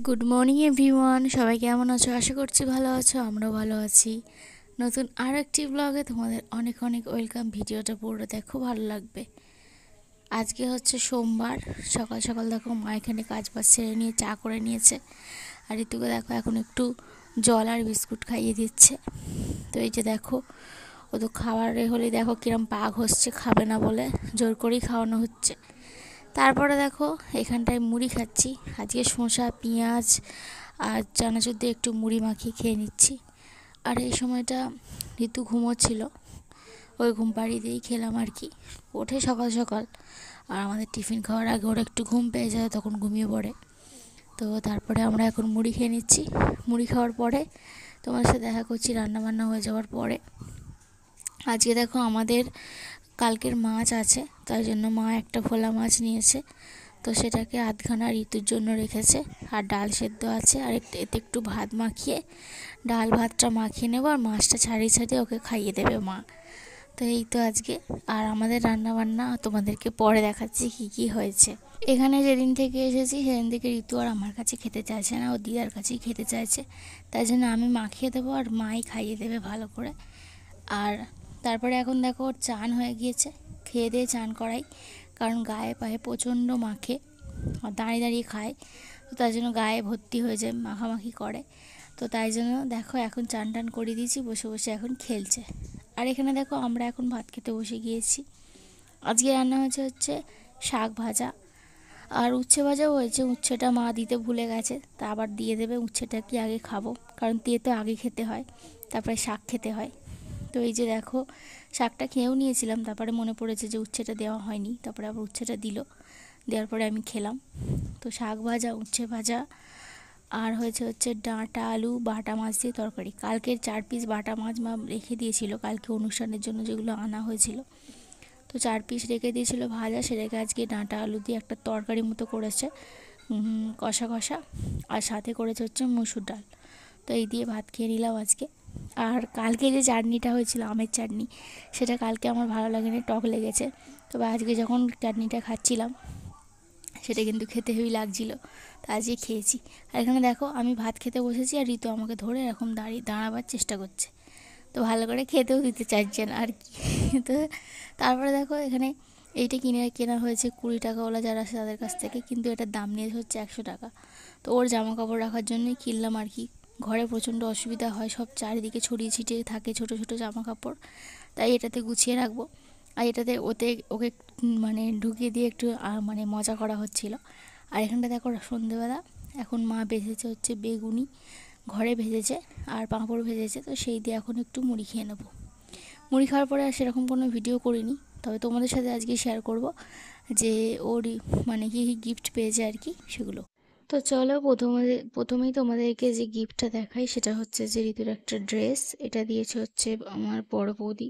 Good morning everyone, সবাই কেমন আছো? আশা করছি ভালো আছো, আমরাও ভালো আছি। নতুন আর একটি ব্লগে তোমাদের অনেক অনেক ওয়েলকাম। ভিডিওটা পুরো দেখো, ভালো লাগবে। আজকে হচ্ছে সোমবার, সকাল সকাল দেখো মা এখানে কাজ বাজ সেরে নিয়ে চা করে নিয়েছে। আর ঋতুকে দেখো এখন একটু জল আর বিস্কুট খাইয়ে দিচ্ছে। তো এই যে দেখো, ও তো খাবারে হলেই দেখো কিরম পা ঘষছে, খাবে না বলে জোর করেই খাওয়ানো হচ্ছে। তারপরে দেখো এখানটায় মুড়ি খাচ্ছি। আজকে শসা পেঁয়াজ আর চানাচুর দিয়ে একটু মুড়ি মাখিয়ে খেয়ে নিচ্ছি। আর এই সময়টা ঋতু ঘুমোচ্ছিল, ওই ঘুম পাড়িয়ে দিয়েই খেলাম আর কি। ওঠে সকাল সকাল, আর আমাদের টিফিন খাওয়ার আগে ওরা একটু ঘুম পেয়ে যায়, তখন ঘুমিয়ে পড়ে। তো তারপরে আমরা এখন মুড়ি খেয়ে নিচ্ছি। মুড়ি খাওয়ার পরে তোমার সাথে দেখা করছি রান্নাবান্না হয়ে যাওয়ার পরে। আজকে দেখো আমাদের কালকের মাছ আছে, তাই জন্য মা একটা ভোলা মাছ নিয়েছে। তো সেটাকে আধখানা ঋতুর জন্য রেখেছে। আর ডাল সেদ্ধ আছে, আর এতে একটু ভাত মাখিয়ে ডাল ভাতটা মাখিয়ে নেবো, আর মাছটা ছাড়িয়ে ছাড়িয়ে ওকে খাইয়ে দেবে মা। তো এই তো আজকে। আর আমাদের রান্না বান্না তোমাদেরকে পরে দেখাচ্ছি কি কি হয়েছে। এখানে যেদিন থেকে এসেছি সেদিন থেকে ঋতু আর আমার কাছে খেতে চাইছে না, ও দিদার কাছেই খেতে চাইছে। তাই জন্য আমি মাখিয়ে দেবো আর মাই খাইয়ে দেবে ভালো করে। আর তারপরে এখন দেখো ওর চান হয়ে গিয়েছে, খেয়ে দিয়ে চান করাই, কারণ গায়ে পায়ে প্রচণ্ড মাখে আর দাঁড়িয়ে দাঁড়িয়ে খায়। তো তাই জন্য গায়ে ভর্তি হয়ে যায়, মাখামাখি করে। তো তাই জন্য দেখো এখন চান টান করে দিয়েছি, বসে বসে এখন খেলছে। আর এখানে দেখো আমরা এখন ভাত খেতে বসে গিয়েছি। আজকে রান্না হচ্ছে শাক ভাজা, আর উচ্ছে ভাজাও হয়েছে। উচ্ছেটা মা দিতে ভুলে গেছে, তা আবার দিয়ে দেবে। উচ্ছেটা কি আগে খাবো, কারণ তো আগে খেতে হয়, তারপরে শাক খেতে হয়। তো এই যে দেখো, শাকটা খেয়েও নিয়েছিলাম, তারপরে মনে পড়েছে যে উচ্ছেটা দেওয়া হয়নি, তারপরে আবার উচ্ছেটা দিল, দেওয়ার পরে আমি খেলাম। তো শাক ভাজা, উচ্ছে ভাজা, আর হচ্ছে ডাঁটা আলু বাটা মাছ দিয়ে তরকারি। কালকের 4 পিস বাটা মাছ মা রেখে দিয়েছিল কালকে অনুষ্ঠানের জন্য, যেগুলো আনা হয়েছিল। তো 4 পিস রেখে দিয়েছিল ভাজা, সেটাকে আজকে ডাঁটা আলু দিয়ে একটা তরকারি মতো করেছে, কষা কষা। আর সাথে করেছে হচ্ছে মসুর ডাল। তো এই দিয়ে ভাত খেয়ে নিলাম আজকে। আর কালকে যে চাটনিটা হয়েছিল, আমের চাটনি, সেটা কালকে আমার ভালো লাগেনি, টক লেগেছে। তবে আজকে যখন চাটনিটা খাচ্ছিলাম, সেটা কিন্তু খেতে হেবি লাগছিলো, তা আজকে খেয়েছি। আর এখানে দেখো আমি ভাত খেতে বসেছি, আর ঋতু আমাকে ধরে এরকম দাঁড়াবার চেষ্টা করছে। তো ভালো করে খেতেও দিতে চাইছেন আর কি। তো তারপরে দেখো এখানে এইটা কেনা হয়েছে 20 টাকাওয়ালা যারা আছে তাদের কাছ থেকে, কিন্তু এটার দাম নিয়েছে হচ্ছে 100 টাকা। তো ওর জামা কাপড় রাখার জন্যই কিনলাম আর কি। ঘরে প্রচণ্ড অসুবিধা হয়, সব চারিদিকে ছড়িয়ে ছিটিয়ে থাকে ছোট ছোট জামা কাপড়, তাই এটাতে গুছিয়ে রাখবো। আর এটাতে ওকে মানে ঢুকিয়ে দিয়ে একটু মানে মজা করা হচ্ছিল। আর এখানটা দেখো সন্ধেবেলা এখন মা ভেজেছে হচ্ছে বেগুনি, ঘরে ভেজেছে, আর পাঁপড় ভেজেছে। তো সেই দিয়ে এখন একটু মুড়ি খেয়ে নেবো। মুড়ি খাওয়ার পরে আর সেরকম কোনো ভিডিও করিনি, তবে তোমাদের সাথে আজকে শেয়ার করব যে ওর মানে কী কী গিফট পেয়েছে আর কি, সেগুলো। তো চলো প্রথমেই তোমাদেরকে যে গিফটটা দেখাই, সেটা হচ্ছে যে ঋতুর একটা ড্রেস। এটা দিয়েছে হচ্ছে আমার বড় বৌদি।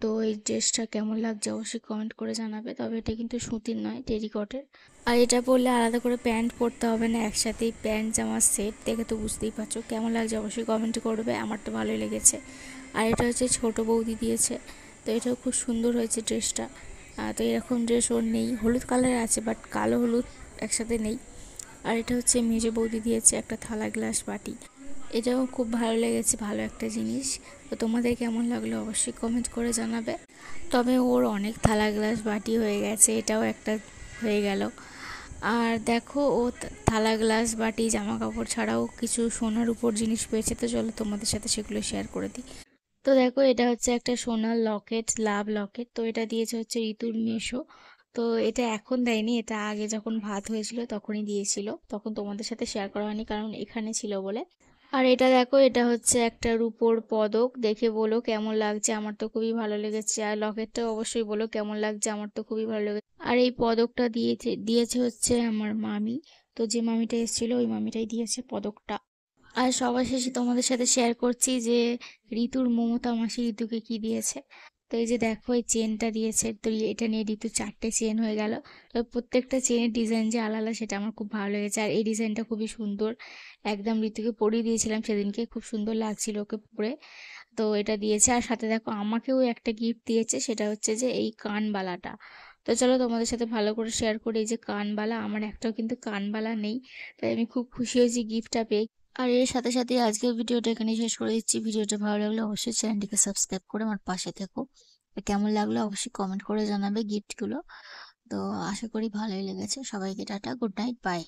তো এই ড্রেসটা কেমন লাগছে অবশ্যই কমেন্ট করে জানাবে। তবে এটা কিন্তু সুতির নয়, টেরিকটের। আর এটা পরলে আলাদা করে প্যান্ট পরতে হবে না, একসাথেই প্যান্ট জামার সেট। দেখে তো বুঝতেই পারছো কেমন লাগছে, অবশ্যই কমেন্ট করবে। আমার তো ভালোই লেগেছে। আর এটা হচ্ছে ছোট বৌদি দিয়েছে, তো এটাও খুব সুন্দর হয়েছে ড্রেসটা। তো এরকম ড্রেস ওর নেই, হলুদ কালার আছে বাট কালো হলুদ একসাথে নেই। আর এটা হচ্ছে মেজো বৌদি দিয়েছে একটা থালা গ্লাস বাটি, এটাও খুব ভালো লেগেছে, ভালো একটা জিনিস। তো তোমাদের কেমন লাগলো অবশ্যই কমেন্ট করে জানাবে। তবে ওর অনেক থালা গ্লাস বাটি হয়ে গেছে, এটাও একটা হয়ে গেল। আর দেখো ও থালা গ্লাস বাটি জামা কাপড় ছাড়াও কিছু সোনার উপর জিনিস পেয়েছে। তো চলো তোমাদের সাথে সেগুলো শেয়ার করে দিই। তো দেখো এটা হচ্ছে একটা সোনার লকেট, লাভ লকেট। তো এটা দিয়েছে হচ্ছে ঋতুর মেশো। তো এটা এখন দেয়নি, এটা আগে যখন ভাত হয়েছিল তখনই দিয়েছিল, তখন তোমাদের সাথে শেয়ার করা হয়নি কারণ এখানে ছিল বলে। আর এটা দেখো, এটা হচ্ছে একটা রূপোর পদক, দেখে বলো কেমন লাগছে, আমার তো খুবই ভালো লেগেছে। আর লকেটটা অবশ্যই বলো কেমন লাগছে, আমার তো খুবই ভালো লেগেছে। আর এই পদকটা দিয়েছে দিয়েছে হচ্ছে আমার মামি। তো যে মামিটা এসেছিল ওই মামিটাই দিয়েছে পদকটা। আর সবার শেষে তোমাদের সাথে শেয়ার করছি যে ঋতুর মমতা মাসি ঋতুকে কি দিয়েছে। তো এই যে দেখো এই চেনটা দিয়েছে, তো এটা নিয়ে ঋতু 4টে চেন হয়ে গেল। তো প্রত্যেকটা চেনের ডিজাইন যে আলাদা সেটা আমার খুব ভালো লেগেছে। আর এই ডিজাইনটা খুবই সুন্দর, একদম ঋতুকে পরিয়ে দিয়েছিলাম সেদিনকে, খুব সুন্দর লাগছিল ওকে পরে। তো এটা দিয়েছে। আর সাথে দেখো আমাকেও একটা গিফট দিয়েছে, সেটা হচ্ছে যে এই কানবালাটা। তো চলো তোমাদের সাথে ভালো করে শেয়ার করি। এই যে কানবালা, আমার একটাও কিন্তু কানবালা নেই, তাই আমি খুব খুশি হয়েছি গিফটটা পেয়ে। আর এর সাথে সাথে আজকের ভিডিওটা এখানেই শেষ করে দিচ্ছি। ভিডিওটা ভালো লাগলে অবশ্যই চ্যানেলটিকে সাবস্ক্রাইব করে আমার পাশে থেকো। আর কেমন লাগলো অবশ্যই কমেন্ট করে জানাবে গিফটগুলো। তো আশা করি ভালোই লেগেছে। সবাইকে টাটা, গুড নাইট, বাই।